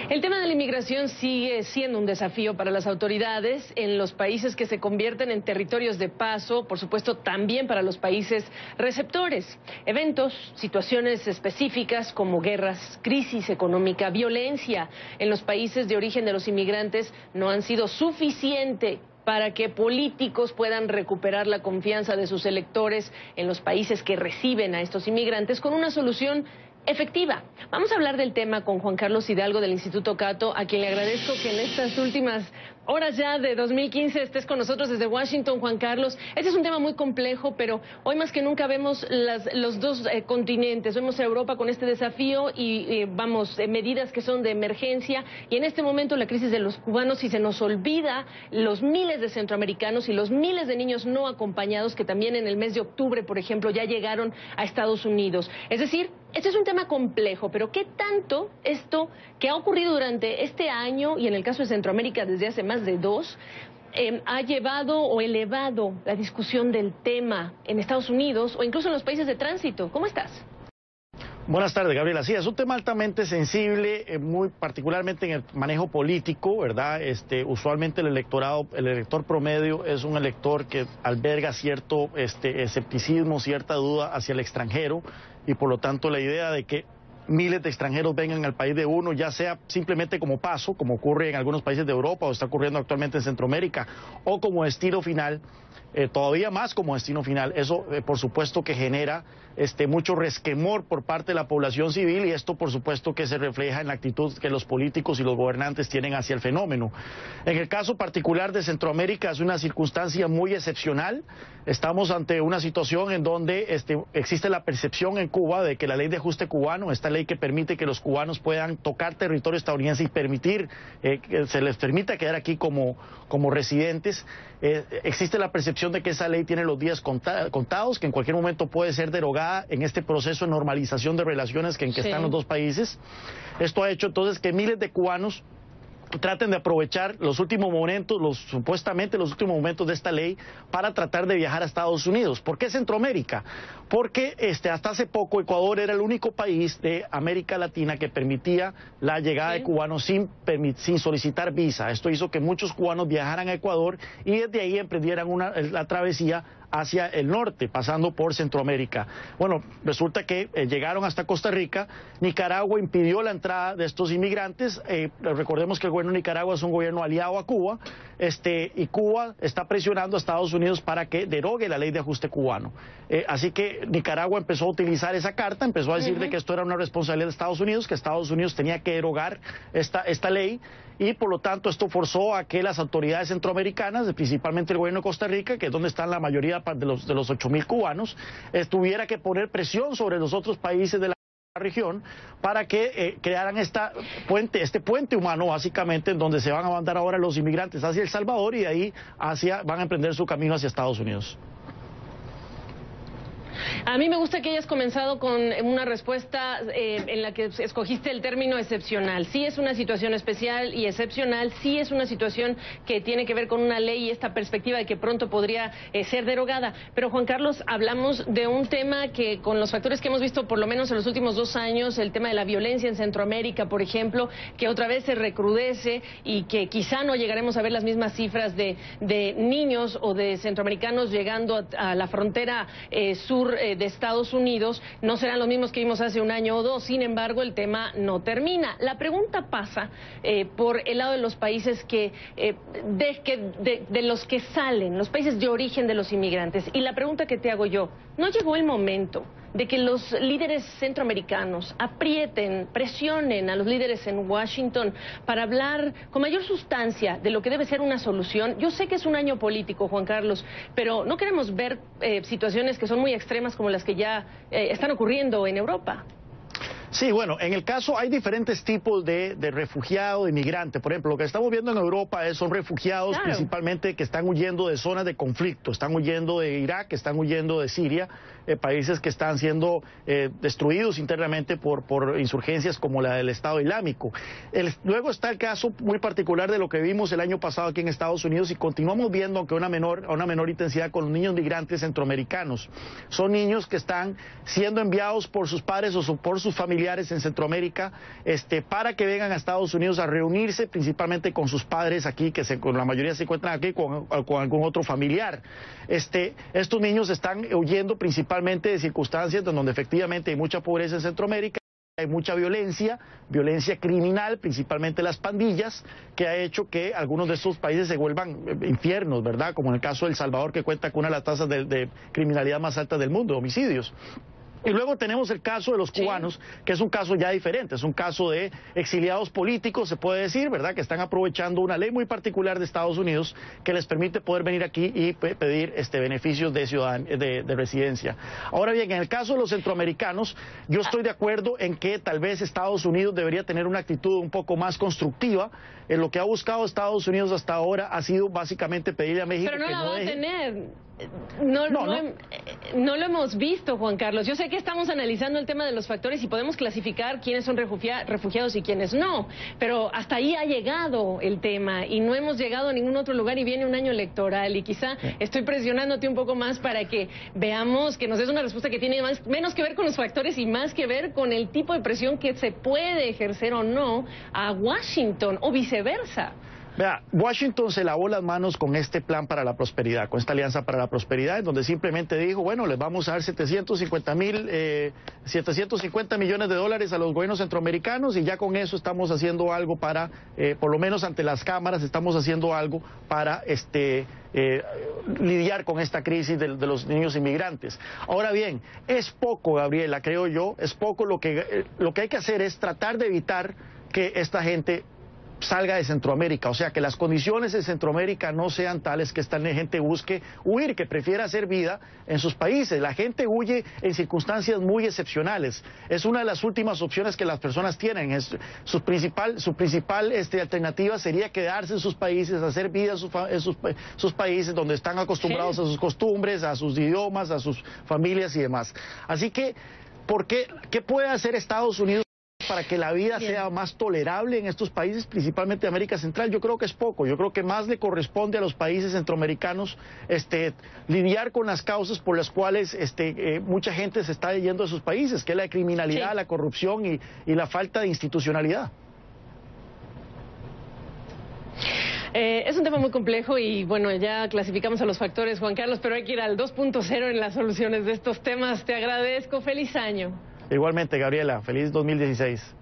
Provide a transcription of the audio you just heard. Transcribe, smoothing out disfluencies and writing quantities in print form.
El tema de la inmigración sigue siendo un desafío para las autoridades en los países que se convierten en territorios de paso, por supuesto también para los países receptores. Eventos, situaciones específicas como guerras, crisis económica, violencia en los países de origen de los inmigrantes no han sido suficiente para que políticos puedan recuperar la confianza de sus electores en los países que reciben a estos inmigrantes con una solución efectiva. Vamos a hablar del tema con Juan Carlos Hidalgo del Instituto Cato, a quien le agradezco que en estas últimas horas ya de 2015 estés con nosotros desde Washington, Juan Carlos. Este es un tema muy complejo, pero hoy más que nunca vemos los dos continentes. Vemos a Europa con este desafío y medidas que son de emergencia. Y en este momento la crisis de los cubanos, y se nos olvida los miles de centroamericanos y los miles de niños no acompañados que también en el mes de octubre, por ejemplo, ya llegaron a Estados Unidos. Es decir, este es un tema complejo, pero ¿qué tanto esto que ha ocurrido durante este año y en el caso de Centroamérica desde hace más de dos, ha llevado o elevado la discusión del tema en Estados Unidos o incluso en los países de tránsito? ¿Cómo estás? Buenas tardes, Gabriela. Sí, es un tema altamente sensible, muy particularmente en el manejo político, ¿verdad? Usualmente el elector promedio es un elector que alberga cierto escepticismo, cierta duda hacia el extranjero, y por lo tanto la idea de que miles de extranjeros vengan al país de uno, ya sea simplemente como paso, como ocurre en algunos países de Europa o está ocurriendo actualmente en Centroamérica, o como destino final, todavía más como destino final. Eso por supuesto que genera mucho resquemor por parte de la población civil, y esto por supuesto que se refleja en la actitud que los políticos y los gobernantes tienen hacia el fenómeno. En el caso particular de Centroamérica es una circunstancia muy excepcional. Estamos ante una situación en donde existe la percepción en Cuba de que la ley de ajuste cubano, esta ley que permite que los cubanos puedan tocar territorio estadounidense y permitir que se les permita quedar aquí como residentes, existe la percepción de que esa ley tiene los días contados, que en cualquier momento puede ser derogada en este proceso de normalización de relaciones en que están los dos países. Esto ha hecho entonces que miles de cubanos traten de aprovechar los últimos momentos, supuestamente los últimos momentos de esta ley para tratar de viajar a Estados Unidos. ¿Por qué Centroamérica? Porque hasta hace poco Ecuador era el único país de América Latina que permitía la llegada de cubanos sin solicitar visa. Esto hizo que muchos cubanos viajaran a Ecuador y desde ahí emprendieran la travesía hacia el norte, pasando por Centroamérica. Bueno, resulta que llegaron hasta Costa Rica. Nicaragua impidió la entrada de estos inmigrantes. Recordemos que el gobierno de Nicaragua es un gobierno aliado a Cuba, y Cuba está presionando a Estados Unidos para que derogue la ley de ajuste cubano. Así que Nicaragua empezó a utilizar esa carta, empezó a decir de que esto era una responsabilidad de Estados Unidos, que Estados Unidos tenía que derogar esta ley, y por lo tanto esto forzó a que las autoridades centroamericanas, principalmente el gobierno de Costa Rica, que es donde están la mayoría de los 8.000 cubanos, tuviera que poner presión sobre los otros países de la región para que crearan este puente humano, básicamente, en donde se van a mandar ahora los inmigrantes hacia El Salvador y de ahí van a emprender su camino hacia Estados Unidos. A mí me gusta que hayas comenzado con una respuesta en la que escogiste el término excepcional. Sí es una situación especial y excepcional, sí es una situación que tiene que ver con una ley y esta perspectiva de que pronto podría ser derogada. Pero Juan Carlos, hablamos de un tema que con los factores que hemos visto por lo menos en los últimos 2 años, el tema de la violencia en Centroamérica, por ejemplo, que otra vez se recrudece y que quizá no llegaremos a ver las mismas cifras de niños o de centroamericanos llegando a la frontera sur de Estados Unidos, no serán los mismos que vimos hace 1 año o 2, sin embargo el tema no termina. La pregunta pasa por el lado de los países de los que salen, los países de origen de los inmigrantes, y la pregunta que te hago yo, ¿no llegó el momento de que los líderes centroamericanos aprieten, presionen a los líderes en Washington para hablar con mayor sustancia de lo que debe ser una solución? Yo sé que es un año político, Juan Carlos, pero no queremos ver situaciones que son muy extremas como las que ya están ocurriendo en Europa. Sí, bueno, en el caso hay diferentes tipos de refugiados, de inmigrantes. Por ejemplo, lo que estamos viendo en Europa son refugiados principalmente que están huyendo de zonas de conflicto, están huyendo de Irak, están huyendo de Siria, países que están siendo destruidos internamente por insurgencias como la del Estado Islámico. Luego está el caso muy particular de lo que vimos el año pasado aquí en Estados Unidos y continuamos viendo, aunque a una menor intensidad, con los niños migrantes centroamericanos. Son niños que están siendo enviados por sus padres o por sus familiares familiares en Centroamérica para que vengan a Estados Unidos a reunirse principalmente con sus padres aquí, que con la mayoría se encuentran aquí, con algún otro familiar. Estos niños están huyendo principalmente de circunstancias donde efectivamente hay mucha pobreza en Centroamérica. Hay mucha violencia criminal, principalmente las pandillas, que ha hecho que algunos de estos países se vuelvan infiernos, ¿verdad? Como en el caso de El Salvador, que cuenta con una de las tasas de criminalidad más altas del mundo, homicidios. Y luego tenemos el caso de los cubanos, que es un caso ya diferente, es un caso de exiliados políticos, se puede decir, ¿verdad?, que están aprovechando una ley muy particular de Estados Unidos que les permite poder venir aquí y pedir beneficios de residencia. Ahora bien, en el caso de los centroamericanos, yo estoy de acuerdo en que tal vez Estados Unidos debería tener una actitud un poco más constructiva. Lo que ha buscado Estados Unidos hasta ahora ha sido básicamente pedirle a México que no que la no va a deje... tener. No lo hemos visto, Juan Carlos. Yo sé que estamos analizando el tema de los factores y podemos clasificar quiénes son refugiados y quiénes no, pero hasta ahí ha llegado el tema y no hemos llegado a ningún otro lugar y viene un año electoral y quizá estoy presionándote un poco más para que veamos, que nos des una respuesta que tiene menos que ver con los factores y más que ver con el tipo de presión que se puede ejercer o no a Washington o viceversa. Vea, Washington se lavó las manos con este plan para la prosperidad, con esta alianza para la prosperidad, en donde simplemente dijo, bueno, les vamos a dar 750 millones de dólares a los gobiernos centroamericanos y ya con eso estamos haciendo algo para, por lo menos ante las cámaras, estamos haciendo algo para lidiar con esta crisis de los niños inmigrantes. Ahora bien, es poco, Gabriela, creo yo, es poco. Lo que hay que hacer es tratar de evitar que esta gente salga de Centroamérica, o sea, que las condiciones en Centroamérica no sean tales que esta gente busque huir, que prefiera hacer vida en sus países. La gente huye en circunstancias muy excepcionales. Es una de las últimas opciones que las personas tienen. Su principal alternativa sería quedarse en sus países, hacer vida en sus países donde están acostumbrados a sus costumbres, a sus idiomas, a sus familias y demás. Así que, ¿qué puede hacer Estados Unidos para que la vida sea más tolerable en estos países, principalmente de América Central? Yo creo que es poco. Yo creo que más le corresponde a los países centroamericanos lidiar con las causas por las cuales mucha gente se está yendo de sus países, que es la criminalidad, la corrupción y la falta de institucionalidad. Es un tema muy complejo y bueno, ya clasificamos a los factores, Juan Carlos, pero hay que ir al 2.0 en las soluciones de estos temas. Te agradezco. Feliz año. Igualmente, Gabriela, feliz 2016.